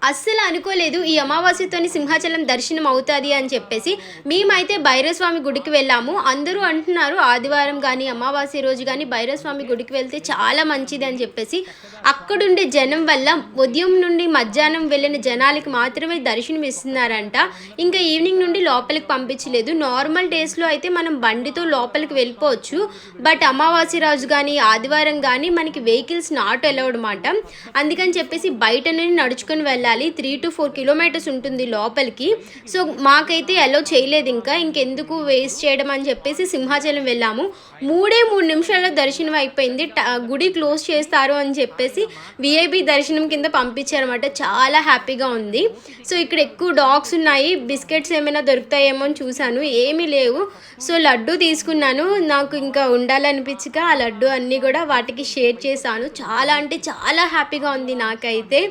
అస్సలు అనుకోలేదు ఈ అమావాస్యతోని సింహాచలం దర్శనం అవుతుంది అని చెప్పేసి. మేమైతే భైరవస్వామి గుడికి వెళ్ళాము. అందరూ అంటున్నారు ఆదివారం కానీ అమావాస్య రోజు కానీ భైరవస్వామి గుడికి వెళ్తే చాలా మంచిది అని చెప్పేసి. అక్కడుండే జనం వల్ల ఉదయం నుండి మధ్యాహ్నం వెళ్ళిన జనాలకి మాత్రమే దర్శనం ఇస్తున్నారంట. ఇంకా ఈవినింగ్ నుండి లోపలికి పంపించలేదు. నార్మల్ డేస్లో అయితే మనం బండితో లోపలికి వెళ్ళిపోవచ్చు. బట్ అమావాస్య రోజు కానీ ఆదివారం కానీ మనకి వెహికల్స్ నాట్ అలౌడ్ మాట. అందుకని చెప్పేసి బయట నుండి నడుచుకొని వెళ్ళాలి. 3 to 4 కిలోమీటర్స్ ఉంటుంది లోపలికి. సో మాకైతే అలో చేయలేదు. ఇంకెందుకు వేస్ట్ చేయడం అని చెప్పేసి సింహాచలం వెళ్ళాము. 3 నిమిషాల్లో దర్శనం అయిపోయింది. గుడి క్లోజ్ చేస్తారు అని చెప్పేసి విఐపి దర్శనం కింద పంపించారన్నమాట. చాలా హ్యాపీగా ఉంది. సో ఇక్కడ ఎక్కువ డాగ్స్ ఉన్నాయి. బిస్కెట్స్ ఏమైనా దొరుకుతాయేమో అని చూశాను, ఏమీ లేవు. సో లడ్డు తీసుకున్నాను. నాకు ఇంకా ఉండాలనిపించక ఆ లడ్డు అన్నీ కూడా వాటికి షేర్ చేశాను. చాలా అంటే చాలా హ్యాపీగా ఉంది నాకైతే.